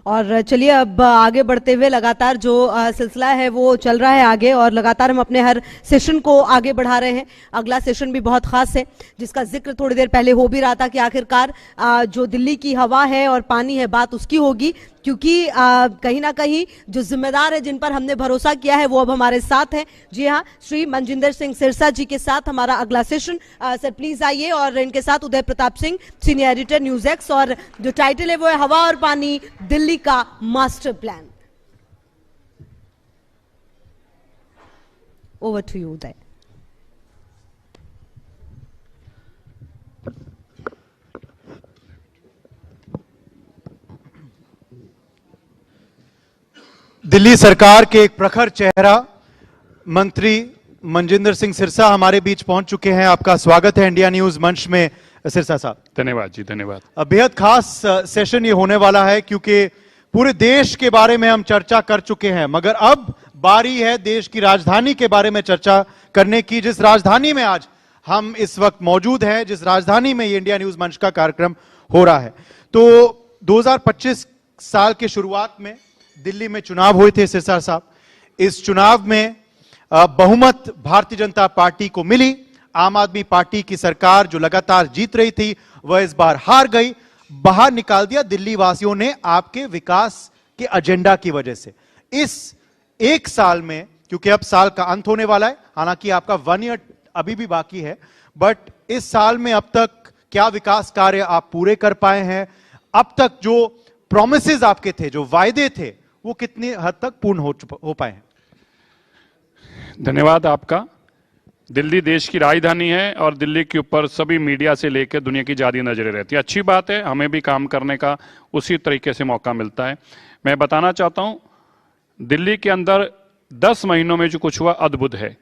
और चलिए अब आगे बढ़ते हुए लगातार जो सिलसिला है वो चल रहा है आगे, और लगातार हम अपने हर सेशन को आगे बढ़ा रहे हैं। अगला सेशन भी बहुत खास है, जिसका जिक्र थोड़ी देर पहले हो भी रहा था कि आखिरकार जो दिल्ली की हवा है और पानी है, बात उसकी होगी, क्योंकि कहीं ना कहीं जो जिम्मेदार है, जिन पर हमने भरोसा किया है, वो अब हमारे साथ हैं। जी हाँ, श्री मनजिंदर सिंह सिरसा जी के साथ हमारा अगला सेशन। सर प्लीज आइए, और इनके साथ Uday Pratap Singh, senior editor news X, और जो टाइटल है वो है हवा और पानी, दिल्ली का master plan. Over to you Uday. Delhi सरकार के एक प्रखर चेहरा मंत्री मनजिंदर सिंह सिरसा हमारे बीच पहुंच चुके हैं। आपका स्वागत है इंडिया न्यूज मंच में सिरसा साहब। धन्यवाद जी, धन्यवाद। बेहद खास सेशन ये होने वाला है, क्योंकि पूरे देश के बारे में हम चर्चा कर चुके हैं, मगर अब बारी है देश की राजधानी के बारे में चर्चा करने की। जिस राजधानी में आज हम इस वक्त मौजूद हैं, जिस राजधानी में ये इंडिया न्यूज मंच का कार्यक्रम हो रहा है, तो 2025 साल के शुरुआत में दिल्ली में चुनाव हुए थे सिरसा साहब। इस चुनाव में बहुमत भारतीय जनता पार्टी को मिली। आम आदमी पार्टी की सरकार जो लगातार जीत रही थी, वह इस बार हार गई। बाहर निकाल दिया दिल्ली वासियों ने आपके विकास के एजेंडा की वजह से। इस एक साल में, क्योंकि अब साल का अंत होने वाला है, हालांकि आपका 1 ईयर अभी भी बाकी है, बट इस साल में अब तक क्या विकास कार्य आप पूरे कर पाए हैं? अब तक जो प्रॉमिसेस आपके थे, जो वायदे थे, वो कितनी हद तक पूर्ण हो पाए हैं? धन्यवाद आपका। दिल्ली देश की राजधानी है और दिल्ली के ऊपर सभी मीडिया से लेकर दुनिया की ज्यादा नजरें रहती है। अच्छी बात है, हमें भी काम करने का उसी तरीके से मौका मिलता है। मैं बताना चाहता हूं, दिल्ली के अंदर 10 महीनों में जो कुछ हुआ अद्भुत है,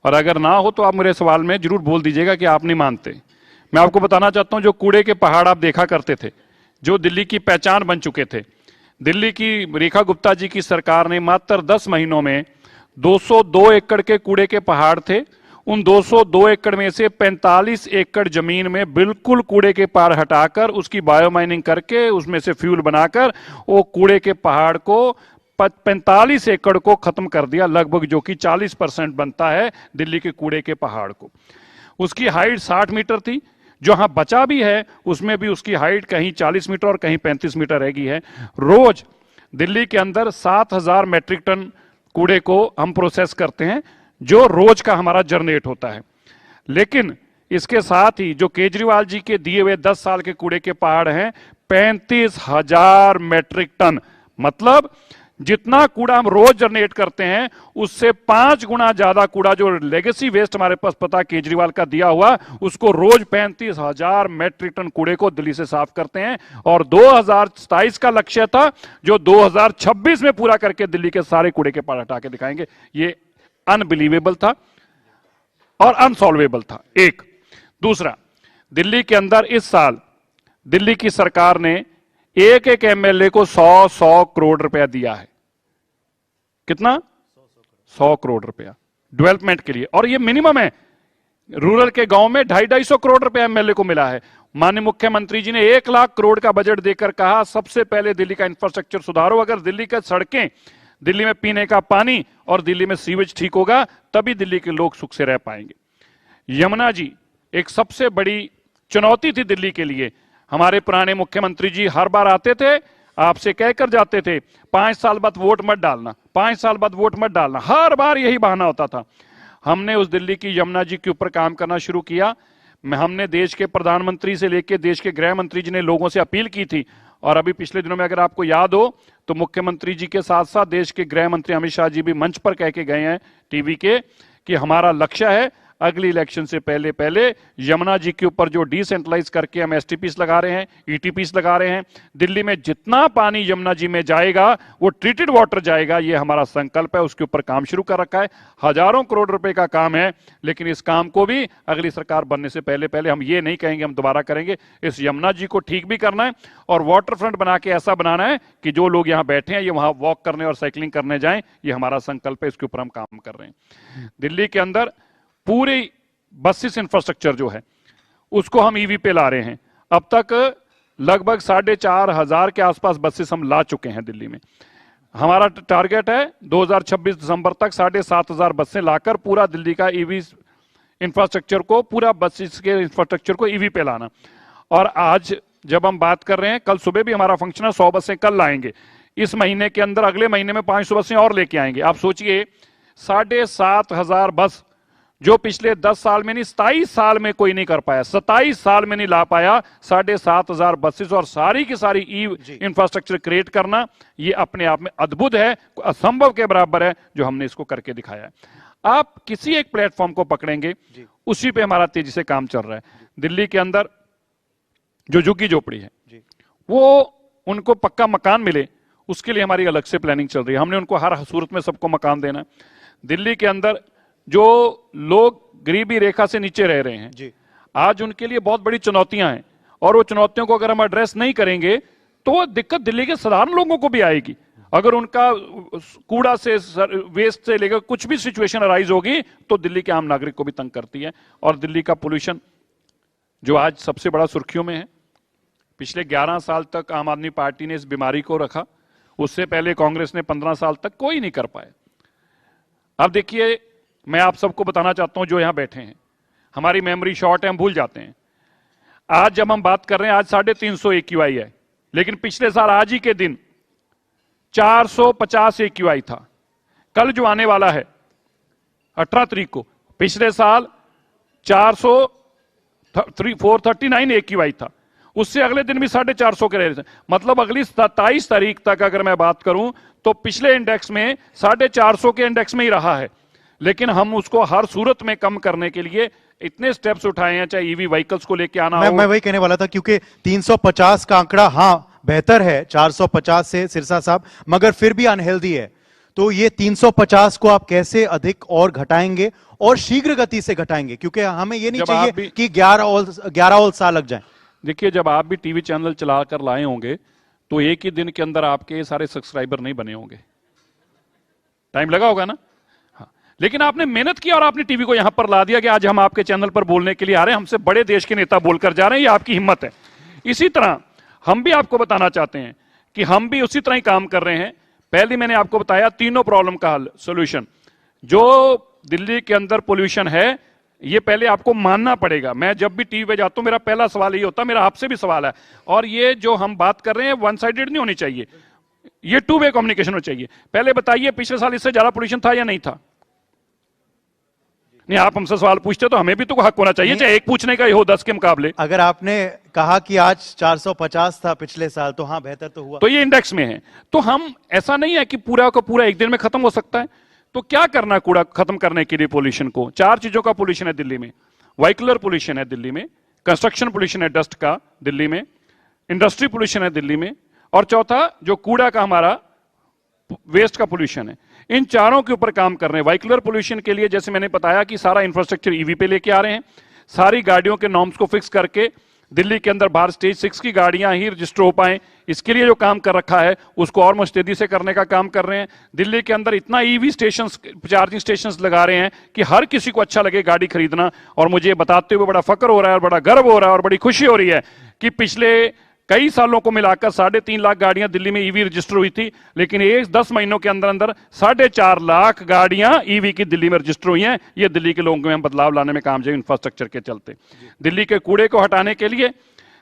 और अगर ना हो तो आप मेरे सवाल में जरूर बोल दीजिएगा कि आप नहीं मानते। मैं आपको बताना चाहता हूं, जो कूड़े के पहाड़ आप देखा करते थे, जो दिल्ली की पहचान बन चुके थे, दिल्ली की रेखा गुप्ता जी की सरकार ने मात्र 10 महीनों में 202 एकड़ के कूड़े के पहाड़ थे। उन 202 एकड़ में से 45 एकड़ जमीन में बिल्कुल कूड़े के पहाड़ हटाकर उसकी बायोमाइनिंग करके उसमें से फ्यूल बनाकर वो कूड़े के पहाड़ को 45 एकड़ को खत्म कर दिया, लगभग, जो कि 40% बनता है दिल्ली के कूड़े के पहाड़ को। उसकी हाइट 60 मीटर थी। जहां बचा भी है उसमें भी उसकी हाइट कहीं 40 मीटर और कहीं 35 मीटर रह गई है। रोज दिल्ली के अंदर 7000 मैट्रिक टन कूड़े को हम प्रोसेस करते हैं, जो रोज का हमारा जनरेट होता है। लेकिन इसके साथ ही जो केजरीवाल जी के दिए हुए 10 साल के कूड़े के पहाड़ हैं 35,000 मैट्रिक टन, मतलब जितना कूड़ा हम रोज जनरेट करते हैं उससे 5 गुना ज्यादा कूड़ा, जो लेगेसी वेस्ट हमारे पास पता केजरीवाल का दिया हुआ, उसको रोज 35,000 मैट्रिक टन कूड़े को दिल्ली से साफ करते हैं। और 2027 का लक्ष्य था, जो 2026 में पूरा करके दिल्ली के सारे कूड़े के पहाड़ हटा के दिखाएंगे। ये अनबिलीवेबल था और अनसॉल्वेबल था। एक दूसरा, दिल्ली के अंदर इस साल दिल्ली की सरकार ने एक एक एमएलए को 100 करोड़ रुपया दिया है। कितना? 100 करोड़ रुपया डेवलपमेंट के लिए, और ये मिनिमम है। रूरल के गांव में 250 करोड़ रुपया एमएलए को मिला है। माननीय मुख्यमंत्री जी ने 1 लाख करोड़ का बजट देकर कहा, सबसे पहले दिल्ली का इंफ्रास्ट्रक्चर सुधारो। अगर दिल्ली की सड़कें, दिल्ली में पीने का पानी और दिल्ली में सीवेज ठीक होगा, तभी दिल्ली के लोग सुख से रह पाएंगे। यमुना जी एक सबसे बड़ी चुनौती थी दिल्ली के लिए। हमारे पुराने मुख्यमंत्री जी हर बार आते थे, आपसे कहकर जाते थे 5 साल बाद वोट मत डालना, 5 साल बाद वोट मत डालना, हर बार यही बहाना होता था। हमने उस दिल्ली की यमुना जी के ऊपर काम करना शुरू किया। हमने देश के प्रधानमंत्री से लेकर देश के गृह मंत्री जी ने लोगों से अपील की थी, और अभी पिछले दिनों में अगर आपको याद हो तो मुख्यमंत्री जी के साथ साथ देश के गृह मंत्री अमित शाह जी भी मंच पर कह के गए हैं टीवी के, कि हमारा लक्ष्य है अगली इलेक्शन से पहले पहले यमुना जी के ऊपर जो डिसेंट्रलाइज करके हम एसटीपीस लगा रहे हैं, ईटीपीस लगा रहे हैं, दिल्ली में जितना पानी यमुना जी में जाएगा वो ट्रीटेड वाटर जाएगा, ये हमारा संकल्प है। उसके ऊपर काम शुरू कर रखा है। हजारों करोड़ रुपए का काम है, लेकिन इस काम को भी अगली सरकार बनने से पहले पहले हम ये नहीं कहेंगे हम दोबारा करेंगे। इस यमुना जी को ठीक भी करना है और वाटर फ्रंट बना के ऐसा बनाना है कि जो लोग यहाँ बैठे हैं ये वहां वॉक करने और साइकिलिंग करने जाएं। ये हमारा संकल्प है, इसके ऊपर हम काम कर रहे हैं। दिल्ली के अंदर पूरी बसेस इंफ्रास्ट्रक्चर जो है उसको हम ईवी पे ला रहे हैं। अब तक लगभग 4,500 के आसपास बसेस हम ला चुके हैं दिल्ली में। हमारा टारगेट है 2026 दिसंबर तक 7,500 बसें लाकर पूरा दिल्ली का ईवी इंफ्रास्ट्रक्चर को, पूरा बसेस के इंफ्रास्ट्रक्चर को ईवी पे लाना। और आज जब हम बात कर रहे हैं, कल सुबह भी हमारा फंक्शन है, 100 बसें कल लाएंगे। इस महीने के अंदर अगले महीने में 500 बसें और लेके आएंगे। आप सोचिए 7,500 बस जो पिछले 10 साल में नहीं 27 साल में कोई नहीं कर पाया, 27 साल में नहीं ला पाया 7,500 बसेस और सारी की सारी ई इंफ्रास्ट्रक्चर क्रिएट करना, ये अपने आप में अद्भुत है, असंभव के बराबर है जो हमने इसको करके दिखाया है। आप किसी एक प्लेटफॉर्म को पकड़ेंगे, उसी पे हमारा तेजी से काम चल रहा है। दिल्ली के अंदर जो झुग्गी झोपड़ी है वो उनको पक्का मकान मिले, उसके लिए हमारी अलग से प्लानिंग चल रही है। हमने उनको हर सूरत में सबको मकान देना है। दिल्ली के अंदर जो लोग गरीबी रेखा से नीचे रह रहे हैं, आज उनके लिए बहुत बड़ी चुनौतियां हैं, और वो चुनौतियों को अगर हम एड्रेस नहीं करेंगे तो दिक्कत दिल्ली के साधारण लोगों को भी आएगी। अगर उनका कूड़ा से, वेस्ट से लेकर कुछ भी सिचुएशन अराइज होगी तो दिल्ली के आम नागरिक को भी तंग करती है। और दिल्ली का पोल्यूशन जो आज सबसे बड़ा सुर्खियों में है, पिछले 11 साल तक आम आदमी पार्टी ने इस बीमारी को रखा, उससे पहले कांग्रेस ने 15 साल तक कोई नहीं कर पाया। अब देखिए, मैं आप सबको बताना चाहता हूं जो यहां बैठे हैं, हमारी मेमोरी शॉर्ट है, हम भूल जाते हैं। आज जब हम बात कर रहे हैं, आज 350 AQI है, लेकिन पिछले साल आज ही के दिन 450 AQI था। कल जो आने वाला है 18 तारीख को, पिछले साल 439 AQI था, उससे अगले दिन भी 450 के रहे थे। मतलब अगली 27 तारीख तक अगर मैं बात करूं तो पिछले इंडेक्स में 450 के इंडेक्स में ही रहा है। लेकिन हम उसको हर सूरत में कम करने के लिए इतने स्टेप्स उठाए हैं, चाहे ईवी व्हीकल्स को लेके आना मैं वही कहने वाला था, क्योंकि 350 का आंकड़ा हाँ बेहतर है 450 से सिरसा साहब, मगर फिर भी अनहेल्दी है। तो ये 350 को आप कैसे अधिक और घटाएंगे और शीघ्र गति से घटाएंगे, क्योंकि हमें ये नहीं चाहिए कि 11 और साल लग जाए। देखिए, जब आप भी टीवी चैनल चलाकर लाए होंगे तो एक ही दिन के अंदर आपके सारे सब्सक्राइबर नहीं बने होंगे, टाइम लगा होगा ना। हाँ, लेकिन आपने मेहनत की और आपने टीवी को यहां पर ला दिया कि आज हम आपके चैनल पर बोलने के लिए आ रहे हैं, हमसे बड़े देश के नेता बोलकर जा रहे हैं, ये आपकी हिम्मत है। इसी तरह हम भी आपको बताना चाहते हैं कि हम भी उसी तरह ही काम कर रहे हैं। पहले मैंने आपको बताया तीनों प्रॉब्लम का हल, सोल्यूशन। जो दिल्ली के अंदर पोल्यूशन है, ये पहले आपको मानना पड़ेगा। मैं जब भी टीवी पे जाता हूं मेरा पहला सवाल यही होता है, मेरा आपसे भी सवाल है, और ये जो हम बात कर रहे हैं वन साइडेड नहीं होनी चाहिए, ये टू वे कम्युनिकेशन होनी चाहिए। पहले बताइए, पिछले साल इससे ज्यादा पोल्यूशन था या नहीं था? नहीं, आप हमसे सवाल पूछते तो हमें भी तो हक होना चाहिए, चाहे एक पूछने का ही हो 10 के मुकाबले। अगर आपने कहा कि आज 450 था पिछले साल, तो हाँ बेहतर तो हुआ। तो ये इंडेक्स में है, तो हम ऐसा नहीं है कि पूरा का पूरा एक दिन में खत्म हो सकता है। तो क्या करना कूड़ा खत्म करने के लिए पोल्यूशन को? 4 चीजों का पोल्यूशन है दिल्ली में। व्हीकलर पोल्यूशन है दिल्ली में, कंस्ट्रक्शन पोल्यूशन है डस्ट का दिल्ली में, इंडस्ट्री पोल्यूशन है दिल्ली में, और चौथा जो कूड़ा का हमारा वेस्ट का पोल्यूशन है। इन चारों के ऊपर काम कर रहे हैं। व्हीकलर पोल्यूशन के लिए जैसे मैंने बताया कि सारा इंफ्रास्ट्रक्चर ईवी पे लेके आ रहे हैं, सारी गाड़ियों के नॉर्म्स को फिक्स करके दिल्ली के अंदर बाहर स्टेज 6 की गाड़ियां ही रजिस्टर हो पाए, इसके लिए जो काम कर रखा है उसको और मुस्तैदी से करने का काम कर रहे हैं। दिल्ली के अंदर इतना ईवी स्टेशन, चार्जिंग स्टेशन लगा रहे हैं कि हर किसी को अच्छा लगे गाड़ी खरीदना। और मुझे बताते हुए बड़ा फक्र हो रहा है और बड़ा गर्व हो रहा है और बड़ी खुशी हो रही है कि पिछले कई सालों को मिलाकर 3.5 लाख गाड़ियां दिल्ली में ईवी रजिस्टर हुई थी, लेकिन 10 महीनों के अंदर अंदर 4.5 लाख गाड़ियां ईवी की दिल्ली में रजिस्टर हुई हैं। ये दिल्ली के लोगों में बदलाव लाने में कामयाब इंफ्रास्ट्रक्चर के चलते। दिल्ली के कूड़े को हटाने के लिए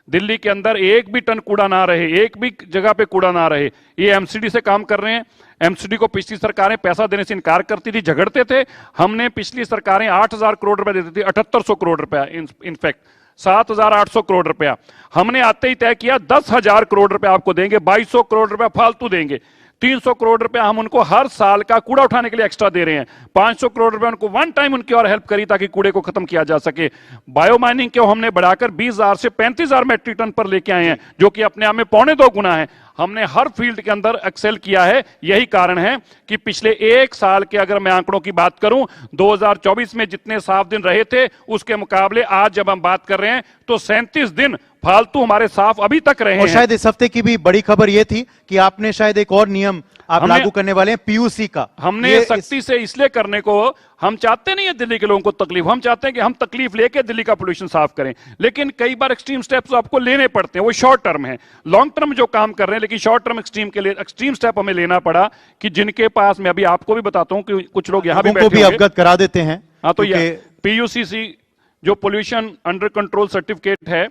दिल्ली के अंदर एक भी टन कूड़ा ना रहे, एक भी जगह पे कूड़ा ना रहे, ये एमसीडी से काम कर रहे हैं। एमसीडी को पिछली सरकारें पैसा देने से इनकार करती थी, झगड़ते थे। हमने पिछली सरकारें 8,000 करोड़ रुपए देती थी, 7800 करोड़ रुपया, इनफैक्ट 7,800 करोड़ रुपया। हमने आते ही तय किया 10,000 करोड़ रुपया आपको देंगे, 2,200 करोड़ रुपया फालतू देंगे, 300 करोड़ रुपया हम उनको हर साल का कूड़ा उठाने के लिए एक्स्ट्रा दे रहे हैं, 500 करोड़ रुपया उनको वन टाइम उनकी और हेल्प करी ताकि कूड़े को खत्म किया जा सके। बायो माइनिंग को हमने बढ़ाकर 20,000 से 35,000 मेट्रिक टन पर लेके आए हैं, जो कि अपने आप में 2.25 गुना है। हमने हर फील्ड के अंदर एक्सेल किया है। यही कारण है कि पिछले 1 साल के अगर मैं आंकड़ों की बात करूं, 2024 में जितने साफ दिन रहे थे उसके मुकाबले आज जब हम बात कर रहे हैं तो 37 दिन फालतू हमारे साफ अभी तक रहे और हैं। शायद इस हफ्ते की भी बड़ी खबर यह थी कि आपने शायद एक और नियम आप हमने- लागू करने वाले हैं पीयूसी का। हमने ये सख्ती से इसलिए करने को, हम चाहते नहीं है दिल्ली के लोगों को तकलीफ, हम चाहते हैं कि हम तकलीफ लेके दिल्ली का पोल्यूशन साफ करें, लेकिन कई बार एक्सट्रीम स्टेप्स आपको लेने पड़ते हैं। वो शॉर्ट टर्म है, लॉन्ग टर्म जो काम कर रहे हैं, लेकिन शॉर्ट टर्म एक्सट्रीम के लिए एक्सट्रीम स्टेप हमें लेना पड़ा कि जिनके पास, मैं अभी आपको भी बताता हूं कि कुछ लोग यहां भी लोगों को बैठे भी होंगे। अवगत करा देते हैं। हाँ, तो क्योंकि ये पीयूसीसी जो पोल्यूशन अंडर कंट्रोल सर्टिफिकेट है,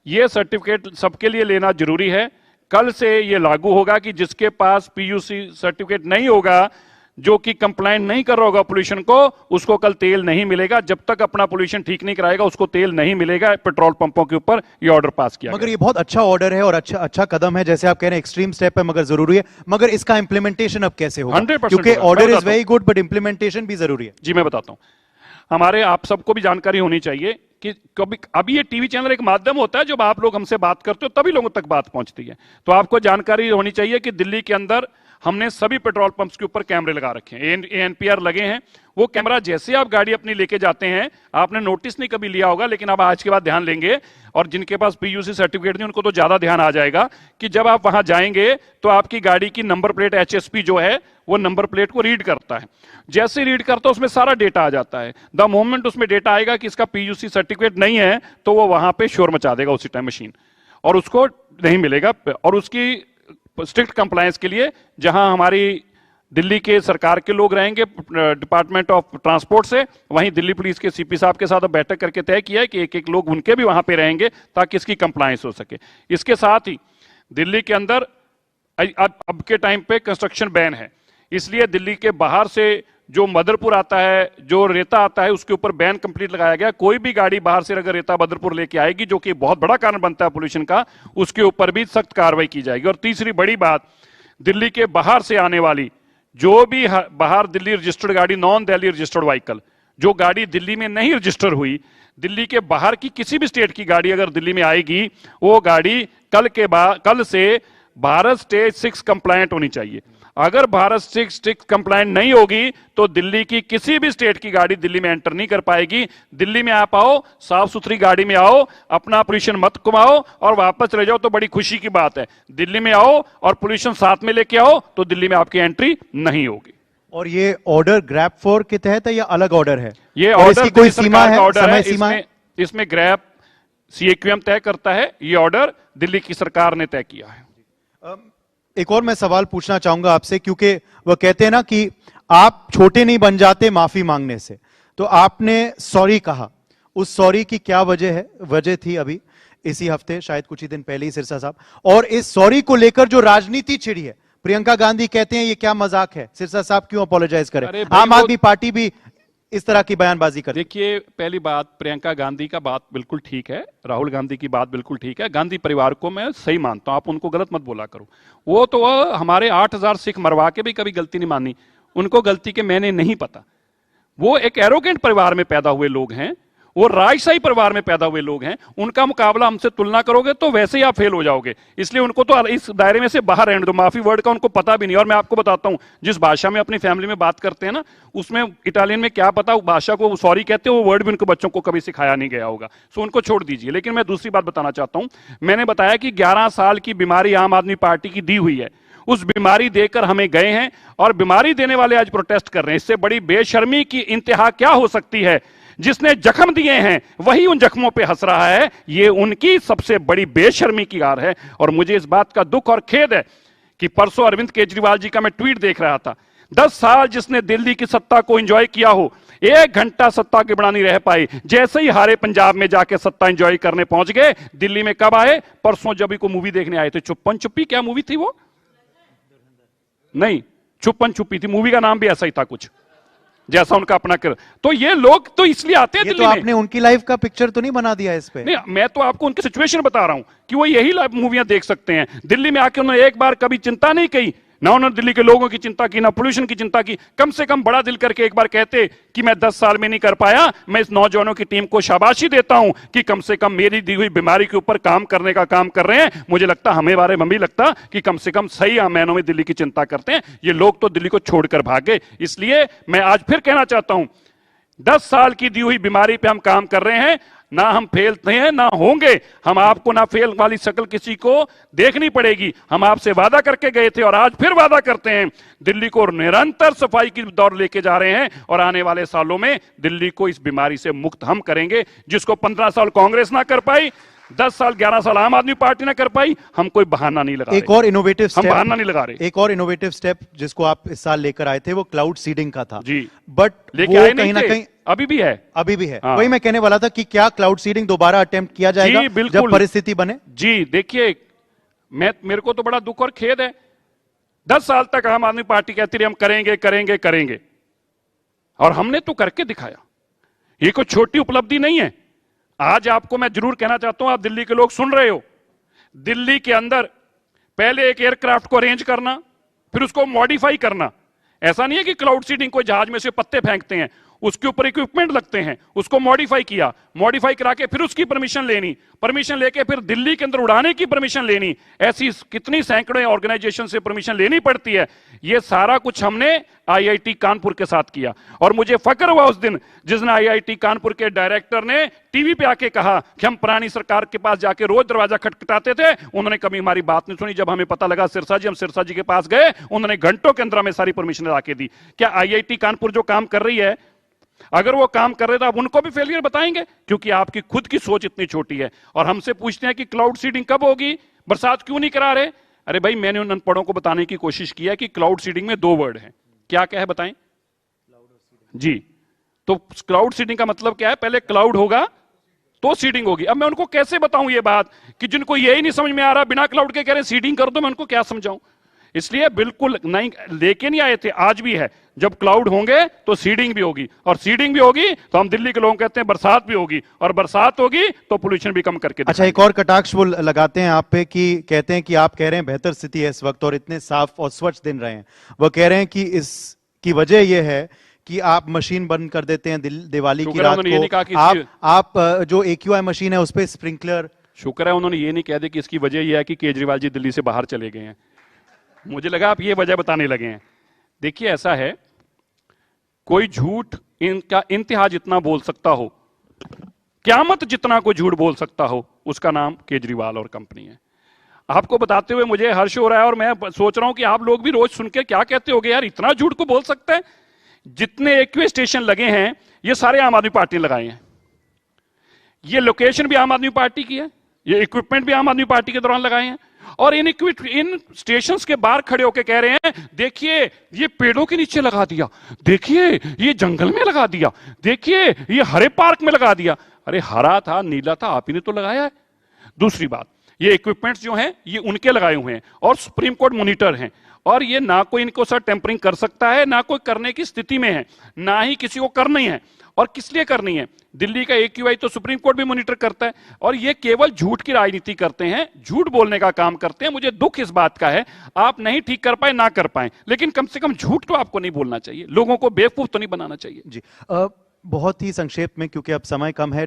ये सर्टिफिकेट सबके लिए लेना जरूरी है। कल से ये लागू होगा कि जिसके पास पीयूसी सर्टिफिकेट नहीं होगा, जो कि कंप्लाइंट नहीं कर रहा होगा पोल्यूशन को, उसको कल तेल नहीं मिलेगा। जब तक अपना पोल्यूशन ठीक नहीं कराएगा उसको तेल नहीं मिलेगा। पेट्रोल पंपों के ऊपर ये ऑर्डर पास किया मगर गया। ये बहुत अच्छा ऑर्डर है और अच्छा कदम है, जैसे आप कह रहे हैं एक्सट्रीम स्टेप है मगर जरूरी है। मगर इसका इंप्लीमेंटेशन अब कैसे होगा? 100% क्योंकि होगा। ऑर्डर मैं इज बताता वेरी गुड बट इंप्लीमेंटेशन भी जरूरी है। जी मैं बताता हूं, हमारे आप सबको भी जानकारी होनी चाहिए कि कभी अभी ये टीवी चैनल एक माध्यम होता है, जब आप लोग हमसे बात करते हो तभी लोगों तक बात पहुंचती है। तो आपको जानकारी होनी चाहिए कि दिल्ली के अंदर हमने सभी पेट्रोल पंप्स के ऊपर कैमरे लगा रखे हैं, एएनपीआर लगे हैं। वो कैमरा जैसे आप गाड़ी अपनी लेके जाते हैं, आपने नोटिस नहीं कभी लिया होगा, लेकिन आप आज के बाद ध्यान लेंगे, और जिनके पास पीयूसी सर्टिफिकेट नहीं उनको तो ज्यादा ध्यान आ जाएगा कि जब आप वहां जाएंगे तो आपकी गाड़ी की नंबर प्लेट एचएसपी जो है वो नंबर प्लेट को रीड करता है। जैसे रीड करता है उसमें सारा डेटा आ जाता है। द मोमेंट उसमें डेटा आएगा कि इसका पीयूसी सर्टिफिकेट नहीं है, तो वो वहां पे शोर मचा देगा उसी टाइम मशीन, और उसको नहीं मिलेगा। और उसकी स्ट्रिक्ट कंप्लायंस के लिए जहां हमारी दिल्ली के सरकार के लोग रहेंगे, डिपार्टमेंट ऑफ ट्रांसपोर्ट से, वहीं दिल्ली पुलिस के सीपी साहब के साथ अब बैठक करके तय किया है कि एक एक लोग उनके भी वहां पे रहेंगे ताकि इसकी कंप्लायंस हो सके। इसके साथ ही दिल्ली के अंदर अब के टाइम पे कंस्ट्रक्शन बैन है, इसलिए दिल्ली के बाहर से जो मदरपुर आता है, जो रेता आता है, उसके ऊपर बैन कंप्लीट लगाया गया। कोई भी गाड़ी बाहर से अगर रेता मदरपुर लेके आएगी, जो कि बहुत बड़ा कारण बनता है पोल्यूशन का, उसके ऊपर भी सख्त कार्रवाई की जाएगी। और तीसरी बड़ी बात, दिल्ली के बाहर से आने वाली जो भी बाहर दिल्ली रजिस्टर्ड गाड़ी, नॉन दिल्ली रजिस्टर्ड व्हीकल, जो गाड़ी दिल्ली में नहीं रजिस्टर हुई, दिल्ली के बाहर की किसी भी स्टेट की गाड़ी अगर दिल्ली में आएगी, वो गाड़ी कल से भारत स्टेज 6 कंप्लायंट होनी चाहिए। अगर भारत स्टेज 6 कंप्लायंट नहीं होगी तो दिल्ली की किसी भी स्टेट की गाड़ी दिल्ली में एंटर नहीं कर पाएगी। दिल्ली में आप आओ, साफ सुथरी गाड़ी में आओ, अपना पोल्यूशन मत कमाओ और वापस चले जाओ तो बड़ी खुशी की बात है। दिल्ली में आओ और पोल्यूशन साथ में लेके आओ तो दिल्ली में आपकी एंट्री नहीं होगी। और ये ऑर्डर ग्रैब 4 के तहत है या अलग ऑर्डर है? ये और ऑर्डर इसकी कोई सीमा है, समय सीमा है? इसमें ग्रैब सीएक्यूएम तय करता है, ये ऑर्डर दिल्ली की सरकार ने तय किया है। एक और मैं सवाल पूछना चाहूंगा आपसे, क्योंकि वह कहते हैं ना कि आप छोटे नहीं बन जाते माफी मांगने से, तो आपने सॉरी कहा, उस सॉरी की क्या वजह थी अभी इसी हफ्ते, शायद कुछ ही दिन पहले ही सिरसा साहब, और इस सॉरी को लेकर जो राजनीति छिड़ी है, प्रियंका गांधी कहते हैं ये क्या मजाक है, सिरसा साहब क्यों अपोलोजाइज करें? आम आदमी पार्टी भी इस तरह की बयानबाजी कर। देखिए, पहली बात, प्रियंका गांधी का बात बिल्कुल ठीक है, राहुल गांधी की बात बिल्कुल ठीक है, गांधी परिवार को मैं सही मानता हूं, आप उनको गलत मत बोला करो। वो तो हमारे 8000 सिख मरवा के भी कभी गलती नहीं मानी, उनको गलती के मैंने नहीं पता। वो एक एरोगेंट परिवार में पैदा हुए लोग हैं, वो राजशाही परिवार में पैदा हुए लोग हैं, उनका मुकाबला हमसे तुलना करोगे तो वैसे ही आप फेल हो जाओगे। इसलिए उनको तो इस दायरे में से बाहर रहने दो, माफी वर्ड का उनको पता भी नहीं। और मैं आपको बताता हूं, जिस भाषा में अपनी फैमिली में बात करते हैं ना, उसमें इटालियन में क्या पता भाषा को सॉरी कहते हैं, वो वर्ड भी उनको बच्चों को कभी सिखाया नहीं गया होगा, सो उनको छोड़ दीजिए। लेकिन मैं दूसरी बात बताना चाहता हूं, मैंने बताया कि 11 साल की बीमारी आम आदमी पार्टी की दी हुई है, उस बीमारी देकर हमें गए हैं और बीमारी देने वाले आज प्रोटेस्ट कर रहे हैं। इससे बड़ी बेशर्मी की इंतहा क्या हो सकती है? जिसने जख्म दिए हैं वही उन जख्मों पे हंस रहा है, ये उनकी सबसे बड़ी बेशर्मी की हार है। और मुझे इस बात का दुख और खेद है कि परसों अरविंद केजरीवाल जी का मैं ट्वीट देख रहा था, 10 साल जिसने दिल्ली की सत्ता को एंजॉय किया हो, 1 घंटा सत्ता के बिना नहीं रह पाई, जैसे ही हारे पंजाब में जाके सत्ता एंजॉय करने पहुंच गए, दिल्ली में कब आए? परसों जब को मूवी देखने आए थे, चुप्पन चुप्पी, क्या मूवी थी वो? नहीं, चुप्पन चुप्पी थी, मूवी का नाम भी ऐसा ही था कुछ, जैसा उनका अपना कर। तो ये लोग तो इसलिए आते हैं दिल्ली में। आपने उनकी लाइफ का पिक्चर तो नहीं बना दिया इस पे? नहीं, मैं तो आपको उनकी सिचुएशन बता रहा हूं कि वो यही मूवियां देख सकते हैं। दिल्ली में आके उन्होंने एक बार कभी चिंता नहीं की, ना उन्होंने दिल्ली के लोगों की चिंता की, ना पोल्यूशन की चिंता की। कम से कम बड़ा दिल करके एक बार कहते कि मैं 10 साल में नहीं कर पाया, मैं इस नौजवानों की टीम को शाबाशी देता हूं कि कम से कम मेरी दी हुई बीमारी के ऊपर काम करने का काम कर रहे हैं। मुझे लगता, हमें बारे में भी लगता कि कम से कम सही मैनों में दिल्ली की चिंता करते हैं। ये लोग तो दिल्ली को छोड़कर भाग गए। इसलिए मैं आज फिर कहना चाहता हूं, 10 साल की दी हुई बीमारी पे हम काम कर रहे हैं। ना हम फेल हैं ना होंगे। हम आपको ना फेल वाली शक्ल किसी को देखनी पड़ेगी। हम आपसे वादा करके गए थे और आज फिर वादा करते हैं, दिल्ली को निरंतर सफाई की दौर लेके जा रहे हैं और आने वाले सालों में दिल्ली को इस बीमारी से मुक्त हम करेंगे। जिसको 15 साल कांग्रेस ना कर पाई, 10 साल 11 साल आम आदमी पार्टी ने कर पाई, हम कोई बहाना नहीं लगा एक और इनोवेटिव हम बहाना नहीं लगा रहे। एक और इनोवेटिव स्टेप जिसको आप इस साल लेकर आए थे वो क्लाउड सीडिंग का था जी, बट लेके आए कहीं ना कहीं अभी भी है। अभी भी है। हाँ। वही मैं कहने वाला था कि क्या क्लाउड सीडिंग दोबारा अटेम्प्ट किया जाएगा जब परिस्थिति बने? जी देखिए, मेरे को तो बड़ा दुख और खेद है, 10 साल तक आम आदमी पार्टी कहती रही हम करेंगे करेंगे करेंगे, और हमने तो करके दिखाया। ये कोई छोटी उपलब्धि नहीं है। आज आपको मैं जरूर कहना चाहता हूं, आप दिल्ली के लोग सुन रहे हो, दिल्ली के अंदर पहले एक एयरक्राफ्ट को अरेंज करना, फिर उसको मॉडिफाई करना। ऐसा नहीं है कि क्लाउड सीडिंग कोई जहाज में से पत्ते फेंकते हैं, उसके ऊपर इक्विपमेंट लगते हैं, उसको मॉडिफाई किया, मॉडिफाई करा के फिर उसकी परमिशन लेनी, परमिशन लेके फिर दिल्ली के अंदर उड़ाने की परमिशन लेनी। ऐसी कितनी सैकड़ों ऑर्गेनाइजेशन से परमिशन लेनी पड़ती है। ये सारा कुछ हमने आईआईटी कानपुर के साथ किया और मुझे फक्र हुआ उस दिन जिस दिन आईआईटी कानपुर के डायरेक्टर ने टीवी पे आके कहा कि हम पुरानी सरकार के पास जाके रोज दरवाजा खटखटाते थे, उन्होंने कभी हमारी बात नहीं सुनी। जब हमें पता लगा सिरसा जी, हम सिरसा जी के पास गए, उन्होंने घंटों के अंदर हमें सारी परमिशन लाके दी। क्या आईआईटी कानपुर जो काम कर रही है, अगर वो काम कर रहे तो आप उनको भी फेलियर बताएंगे? क्योंकि आपकी खुद की सोच इतनी छोटी है। और हमसे पूछते हैं कि क्लाउड सीडिंग कब होगी, बरसात क्यों नहीं करा रहे? अरे भाई, मैंने उन अनपढ़ों को बताने की कोशिश की है कि क्लाउड सीडिंग में 2 वर्ड हैं। क्या क्या है बताएं जी। तो क्लाउड सीडिंग का मतलब क्या है? पहले क्लाउड होगा तो सीडिंग होगी। अब मैं उनको कैसे बताऊं ये बात कि जिनको यही नहीं समझ में आ रहा, बिना क्लाउड के कह रहे हैं सीडिंग कर दो, मैं उनको क्या समझाऊं? इसलिए बिल्कुल नहीं लेके नहीं आए थे, आज भी है। जब क्लाउड होंगे तो सीडिंग भी होगी, और सीडिंग भी होगी तो हम दिल्ली के लोग कहते हैं बरसात भी होगी, और बरसात होगी तो पोल्यूशन भी कम करके। अच्छा, एक और कटाक्ष वो लगाते हैं आप पे कि कहते हैं कि आप कह रहे हैं बेहतर स्थिति है इस वक्त और इतने साफ और स्वच्छ दिन रहे हैं। वो कह रहे हैं कि इसकी वजह यह है कि आप मशीन बंद कर देते हैं दिवाली की रात को। आप जो AQI मशीन है उस पर स्प्रिंकलर। शुक्र है उन्होंने ये नहीं कह दिया कि इसकी वजह यह है कि केजरीवाल जी दिल्ली से बाहर चले गए हैं। मुझे लगा आप ये वजह बताने लगे हैं। देखिए, ऐसा है, कोई झूठ इनका इंतहा जितना बोल सकता हो, क़यामत जितना कोई झूठ बोल सकता हो, उसका नाम केजरीवाल और कंपनी है। आपको बताते हुए मुझे हर्ष हो रहा है और मैं सोच रहा हूं कि आप लोग भी रोज सुन के क्या कहते होगे, यार इतना झूठ को बोल सकते हैं। जितने एक्वे स्टेशन लगे हैं ये सारे आम आदमी पार्टी ने लगाए हैं। ये लोकेशन भी आम आदमी पार्टी की है, ये इक्विपमेंट भी आम आदमी पार्टी के दौरान लगाए हैं। और इन स्टेशंस के बाहर खड़े होकर कह रहे हैं, देखिए ये पेड़ों के नीचे लगा दिया, देखिए ये जंगल में लगा दिया, देखिए ये हरे पार्क में लगा दिया। अरे हरा था, नीला था, आप ही ने तो लगाया है। दूसरी बात, ये इक्विपमेंट्स जो हैं ये उनके लगाए हुए हैं और सुप्रीम कोर्ट मॉनिटर हैं, और ये ना कोई इनको सर टेम्परिंग कर सकता है, ना कोई करने की स्थिति में है, ना ही किसी को करनी है। और किस लिए करनी है? दिल्ली का AQI तो सुप्रीम कोर्ट भी मॉनिटर करता है, और ये केवल झूठ की राजनीति करते हैं, झूठ बोलने का काम करते हैं। मुझे दुख इस बात का है, आप नहीं ठीक कर पाए ना कर पाए, लेकिन कम से कम झूठ तो आपको नहीं बोलना चाहिए, लोगों को बेवकूफ तो नहीं बनाना चाहिए। जी, बहुत ही संक्षेप में, क्योंकि अब समय कम है,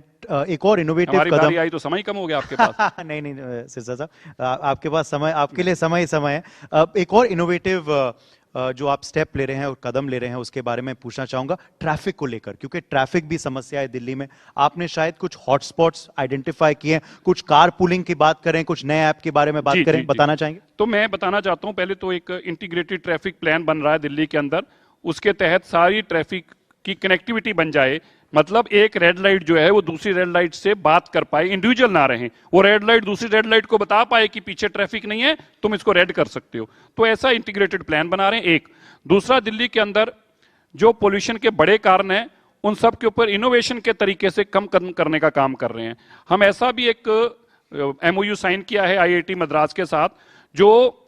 एक और इनोवेटिव कदम। बारी आई तो समय कम हो गया आपके पास। नहीं सिरसा साहब, आपके पास समय, आपके लिए समय है। एक और इनोवेटिव जो आप स्टेप ले रहे हैं और कदम ले रहे हैं उसके बारे में पूछना चाहूंगा, ट्रैफिक को लेकर, क्योंकि ट्रैफिक भी समस्या है दिल्ली में। आपने शायद कुछ हॉटस्पॉट्स आइडेंटिफाई किए हैं, कुछ कार पूलिंग की बात करें, कुछ नए ऐप के बारे में बात करें, बताना चाहेंगे? तो मैं बताना चाहता हूं, पहले तो एक इंटीग्रेटेड ट्रैफिक प्लान बन रहा है दिल्ली के अंदर, उसके तहत सारी ट्रैफिक की कनेक्टिविटी बन जाए। मतलब एक रेड लाइट जो है वो दूसरी रेड लाइट से बात कर पाए, इंडिविजुअल ना रहे, वो रेड लाइट दूसरी रेड लाइट को बता पाए कि पीछे ट्रैफिक नहीं है, तुम इसको रेड कर सकते हो। तो ऐसा इंटीग्रेटेड प्लान बना रहे हैं। एक दूसरा, दिल्ली के अंदर जो पोल्यूशन के बड़े कारण हैं उन सब के ऊपर इनोवेशन के तरीके से कम करने का काम कर रहे हैं। हम ऐसा भी एक MOU साइन किया है IIT मद्रास के साथ, जो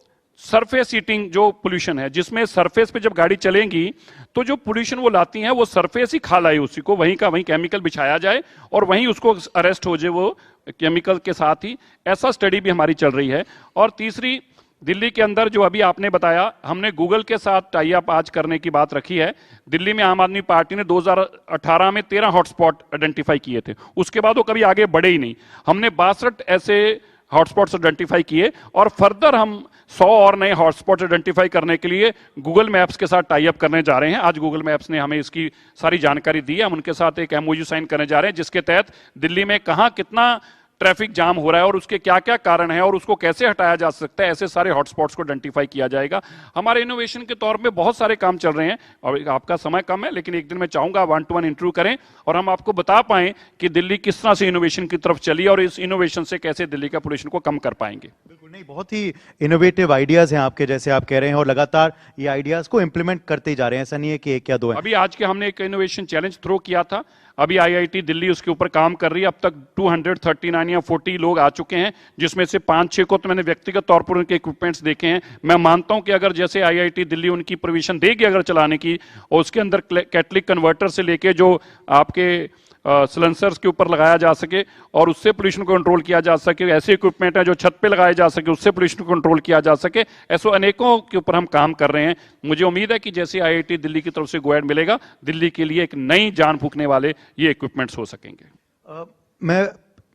सरफेस हीटिंग जो पोल्यूशन है, जिसमें सरफेस पे जब गाड़ी चलेंगी तो जो पोल्यूशन वो लाती हैं वो सरफेस ही खा लाए, उसी को वहीं का वहीं केमिकल बिछाया जाए और वहीं उसको अरेस्ट हो जाए वो केमिकल के साथ ही। ऐसा स्टडी भी हमारी चल रही है। और तीसरी, दिल्ली के अंदर जो अभी आपने बताया, हमने गूगल के साथ टाई अप आज करने की बात रखी है। दिल्ली में आम आदमी पार्टी ने 2018 में 13 हॉटस्पॉट आइडेंटिफाई किए थे, उसके बाद वो कभी आगे बढ़े ही नहीं। हमने 62 ऐसे हॉटस्पॉट्स आइडेंटिफाई किए और फर्दर हम 100 और नए हॉटस्पॉट्स आइडेंटिफाई करने के लिए गूगल मैप्स के साथ टाई अप करने जा रहे हैं। आज गूगल मैप्स ने हमें इसकी सारी जानकारी दी है। हम उनके साथ एक MOU साइन करने जा रहे हैं जिसके तहत दिल्ली में कहां कितना ट्रैफिक जाम हो रहा है और उसके क्या क्या कारण है और उसको कैसे हटाया जा सकता है, ऐसे सारे हॉटस्पॉट्स को आइडेंटिफाई किया जाएगा। हमारे इनोवेशन के तौर पे बहुत सारे काम चल रहे हैं और आपका समय कम है, लेकिन एक दिन मैं चाहूंगा 1-to-1 इंटरव्यू करें और हम आपको बता पाएं कि दिल्ली किस तरह से इनोवेशन की तरफ चली और इस इनोवेशन से कैसे दिल्ली का पोल्यूशन को कम कर पाएंगे। बिल्कुल नहीं, बहुत ही इनोवेटिव आइडियाज हैं आपके, जैसे आप कह रहे हैं, और लगातार ये आइडियाज को इंप्लीमेंट करते ही जा रहे हैं। ऐसा नहीं है कि एक या दो है। अभी आज के हमने एक इनोवेशन चैलेंज थ्रो किया था, अभी IIT दिल्ली उसके ऊपर काम कर रही है। अब तक 239 या 40 लोग आ चुके हैं, जिसमें से 5-6 को तो मैंने व्यक्तिगत तौर पर उनके इक्विपमेंट्स देखे हैं। मैं मानता हूं कि अगर जैसे IIT दिल्ली उनकी परमिशन देगी अगर चलाने की, और उसके अंदर कैटलिक कन्वर्टर से लेके जो आपके सिलेंसर्स के ऊपर लगाया जा सके और उससे पोल्यूशन को कंट्रोल किया जा सके, ऐसे इक्विपमेंट है जो छत पे लगाए जा सके उससे पोल्यूशन को कंट्रोल किया जा सके, ऐसे अनेकों के ऊपर हम काम कर रहे हैं। मुझे उम्मीद है कि जैसे IIT दिल्ली की तरफ से गो एड मिलेगा, दिल्ली के लिए एक नई जान फूंकने वाले ये इक्विपमेंट्स हो सकेंगे।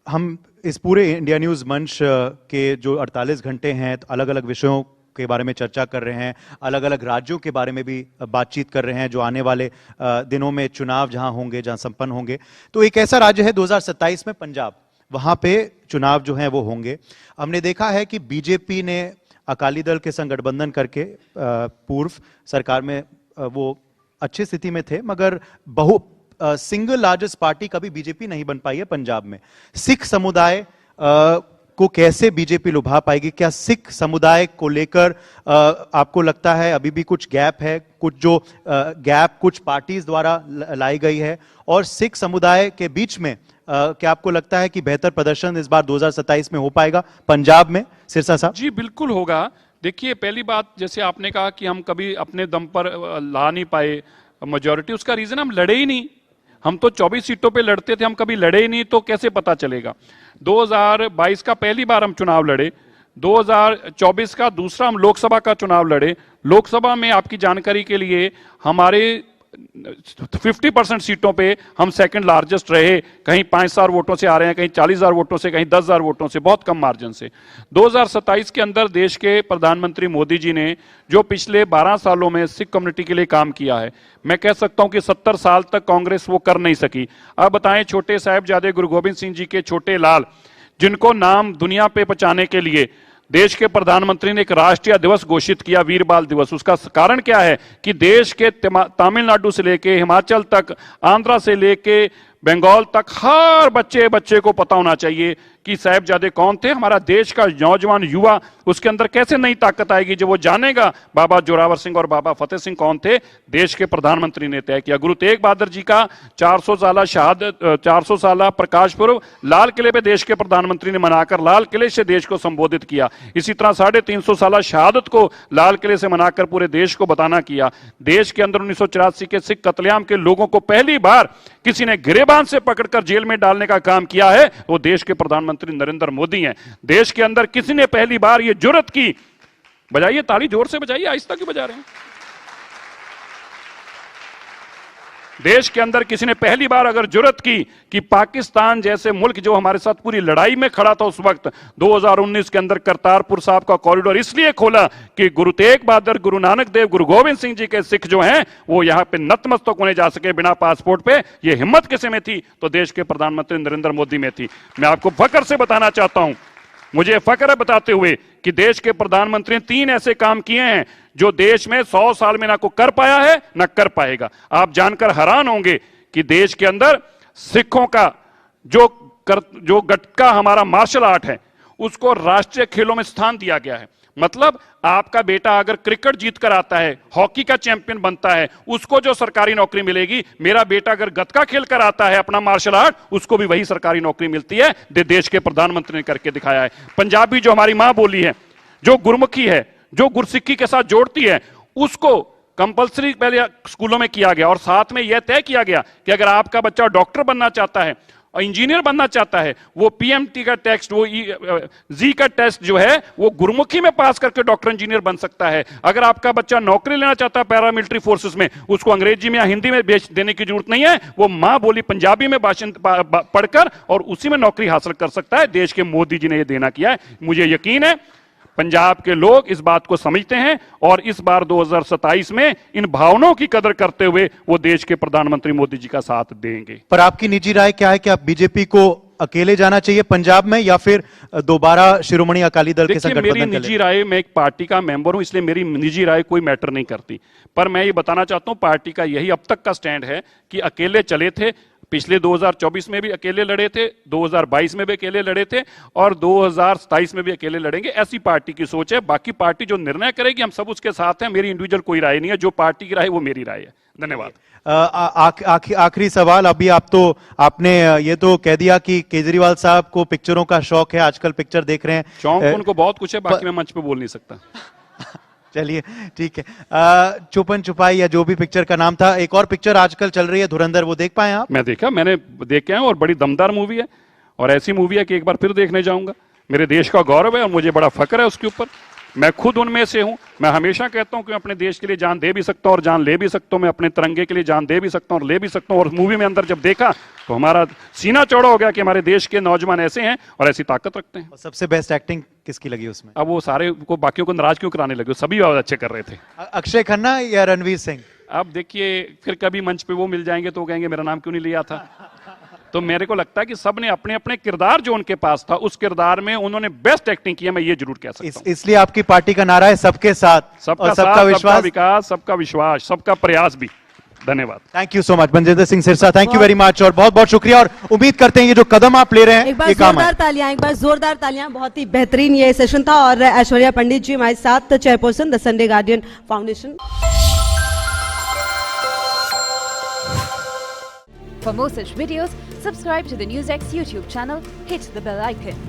हम इस पूरे इंडिया न्यूज मंच के जो 48 घंटे हैं अलग अलग विषयों के बारे में चर्चा कर रहे हैं, अलग अलग राज्यों के बारे में भी बातचीत कर रहे हैं जो आने वाले दिनों में चुनाव जहां होंगे, जहां संपन्न होंगे। तो एक ऐसा राज्य है 2027 में पंजाब, वहां पे चुनाव जो हैं वो होंगे। हमने देखा है कि बीजेपी ने अकाली दल के संग गठबंधन करके पूर्व सरकार में वो अच्छी स्थिति में थे, मगर सिंगल लार्जेस्ट पार्टी कभी बीजेपी नहीं बन पाई है पंजाब में। सिख समुदाय को कैसे बीजेपी लुभा पाएगी? क्या सिख समुदाय को लेकर आपको लगता है अभी भी कुछ गैप है, कुछ जो गैप कुछ पार्टीज द्वारा लाई गई है? और सिख समुदाय के बीच में क्या आपको लगता है कि बेहतर प्रदर्शन इस बार 2027 में हो पाएगा पंजाब में? सिरसा साहब जी बिल्कुल होगा। देखिए, पहली बात, जैसे आपने कहा कि हम कभी अपने दम पर ला नहीं पाए मेजोरिटी, उसका रीजन हम लड़े ही नहीं। हम तो 24 सीटों पे लड़ते थे, हम कभी लड़े ही नहीं, तो कैसे पता चलेगा? 2022 का पहली बार हम चुनाव लड़े, 2024 का दूसरा हम लोकसभा का चुनाव लड़े। लोकसभा में आपकी जानकारी के लिए हमारे 50% सीटों पे हम सेकंड लार्जेस्ट रहे, कहीं 5,000 वोटों से आ रहे हैं, कहीं 40,000 वोटों से, कहीं 10,000 वोटों से, बहुत कम मार्जिन से। 2027 के अंदर देश के प्रधानमंत्री मोदी जी ने जो पिछले 12 सालों में सिख कम्युनिटी के लिए काम किया है, मैं कह सकता हूं कि 70 साल तक कांग्रेस वो कर नहीं सकी। अब बताएं, छोटे साहिबजादे गुरु गोबिंद सिंह जी के छोटे लाल, जिनको नाम दुनिया पे पहुंचाने के लिए देश के प्रधानमंत्री ने एक राष्ट्रीय दिवस घोषित किया, वीर बाल दिवस। उसका कारण क्या है कि देश के तमिलनाडु से लेके हिमाचल तक, आंध्रा से लेके बंगाल तक, हर बच्चे को पता होना चाहिए कि साहिबजादे कौन थे। हमारा देश का नौजवान युवा, उसके अंदर कैसे नई ताकत आएगी जब वो जानेगा बाबा जोरावर सिंह और बाबा फतेह सिंह कौन थे। देश के प्रधानमंत्री ने तय किया। गुरु तेग बहादुर जी का 400 साल प्रकाश पर्व लाल किले पे देश के प्रधानमंत्री ने मनाकर लाल किले से देश को संबोधित किया। इसी तरह 350 साल शहादत को लाल किले से मनाकर पूरे देश को बताना किया। देश के अंदर 1984 के सिख कत्लेआम के लोगों को पहली बार किसी ने गिरेबान से पकड़कर जेल में डालने का काम किया है, वो देश के प्रधानमंत्री नरेंद्र मोदी हैं। देश के अंदर किसी ने पहली बार ये जुर्रत की, बजाइए ताली, जोर से बजाइए, आहिस्ता क्यों बजा रहे हैं? देश के अंदर किसी ने पहली बार अगर जुर्रत की कि पाकिस्तान जैसे मुल्क जो हमारे साथ पूरी लड़ाई में खड़ा था उस वक्त, 2019 के अंदर करतारपुर साहब का कॉरिडोर इसलिए खोला कि गुरु तेग बहादुर, गुरु नानक देव, गुरु गोविंद सिंह जी के सिख जो हैं वो यहां पे नतमस्तक होने जा सके बिना पासपोर्ट पे। ये हिम्मत किसी में थी? तो देश के प्रधानमंत्री नरेंद्र मोदी में थी। मैं आपको फख्र से बताना चाहता हूं, मुझे फख्र है बताते हुए कि देश के प्रधानमंत्री ने 3 ऐसे काम किए हैं जो देश में 100 साल में ना को कर पाया है ना कर पाएगा। आप जानकर हैरान होंगे कि देश के अंदर सिखों का जो गटका हमारा मार्शल आर्ट है उसको राष्ट्रीय खेलों में स्थान दिया गया है। मतलब आपका बेटा अगर क्रिकेट जीत कर आता है, हॉकी का चैंपियन बनता है, उसको जो सरकारी नौकरी मिलेगी, मेरा बेटा अगर गतका खेल कर आता है अपना मार्शल आर्ट, उसको भी वही सरकारी नौकरी मिलती है। देश के प्रधानमंत्री ने करके दिखाया है। पंजाबी जो हमारी मां बोली है, जो गुरमुखी है, जो गुरसिक्की के साथ जोड़ती है, उसको कंपलसरी पहले स्कूलों में किया गया और साथ में यह तय किया गया कि अगर आपका बच्चा डॉक्टर बनना चाहता है और इंजीनियर बनना चाहता है, वो पीएमटी का टेस्ट, वो जी का टेस्ट जो है वो गुरुमुखी में पास करके डॉक्टर इंजीनियर बन सकता है। अगर आपका बच्चा नौकरी लेना चाहता है पैरामिलिट्री फोर्सेस में, उसको अंग्रेजी में या हिंदी में बेच देने की जरूरत नहीं है, वो मां बोली पंजाबी में भाषण पढ़कर और उसी में नौकरी हासिल कर सकता है। देश के मोदी जी ने यह देना किया है। मुझे यकीन है पंजाब के लोग इस बात को समझते हैं और इस बार 2027 में इन भावनाओं की कदर करते हुए वो देश के प्रधानमंत्री मोदी जी का साथ देंगे। पर आपकी निजी राय क्या है कि आप बीजेपी को अकेले जाना चाहिए पंजाब में या फिर दोबारा शिरोमणि अकाली दल के साथ देखिए, मेरी गठबंधन निजी राय, मैं एक पार्टी का मेंबर हूं, इसलिए मेरी निजी राय कोई मैटर नहीं करती। पर मैं ये बताना चाहता हूं, पार्टी का यही अब तक का स्टैंड है कि अकेले चले थे। पिछले 2024 में भी अकेले लड़े थे, 2022 में भी अकेले लड़े थे और 2027 में भी अकेले लड़ेंगे। ऐसी पार्टी की सोच है। बाकी पार्टी जो निर्णय करेगी हम सब उसके साथ हैं। मेरी इंडिविजुअल कोई राय नहीं है। जो पार्टी की राय वो मेरी राय है। धन्यवाद। आखिरी सवाल, अभी आपने ये तो कह दिया कि केजरीवाल साहब को पिक्चरों का शौक है, आजकल पिक्चर देख रहे हैं। शौक उनको बहुत कुछ है, बाकी मैं मंच पे बोल नहीं सकता। चलिए ठीक है। छुपन छुपाई या जो भी पिक्चर का नाम था, एक और पिक्चर आजकल चल रही है धुरंधर, वो देख पाए आप? मैंने देख के आया और बड़ी दमदार मूवी है और ऐसी मूवी है कि एक बार फिर देखने जाऊंगा। मेरे देश का गौरव है और मुझे बड़ा फक्र है उसके ऊपर। मैं खुद उनमें से हूं। मैं हमेशा कहता हूं कि मैं अपने देश के लिए जान दे भी सकता हूं और जान ले भी सकता हूं। मैं अपने तिरंगे के लिए जान दे भी सकता हूं और ले भी सकता हूं। और मूवी में अंदर जब देखा तो हमारा सीना चौड़ा हो गया कि हमारे देश के नौजवान ऐसे हैं और ऐसी ताकत रखते हैं। और सबसे बेस्ट एक्टिंग किसकी लगी उसमें? अब वो सारे को बाकियों को नाराज क्यों कराने लगे? सभी बहुत अच्छे कर रहे थे। अक्षय खन्ना या रणवीर सिंह? अब देखिए, फिर कभी मंच पे वो मिल जाएंगे तो कहेंगे मेरा नाम क्यों नहीं लिया था। तो मेरे को लगता है कि सबने अपने अपने किरदार जो उनके पास था उस किरदार में उन्होंने बेस्ट एक्टिंग की है, मैं ये जरूर कह सकता हूं। इसलिए आपकी पार्टी का नारा है सबके साथ, सबका सबका साथ, विश्वास, सबका विकास, सबका विश्वास, सबका प्रयास भी। धन्यवाद। Thank you so much Manjinder Singh Sirsa, thank you very much और बहुत बहुत शुक्रिया। और उम्मीद करते हैं ये जो कदम आप ले रहे हैं एक बार ये काम आए। जोरदार तालियां। बहुत ही बेहतरीन ये सेशन था और ऐश्वर्या पंडित जी हमारे साथ, chairperson the Sunday guardian foundation. For more such videos, subscribe to the NewsX YouTube channel, hit the bell icon.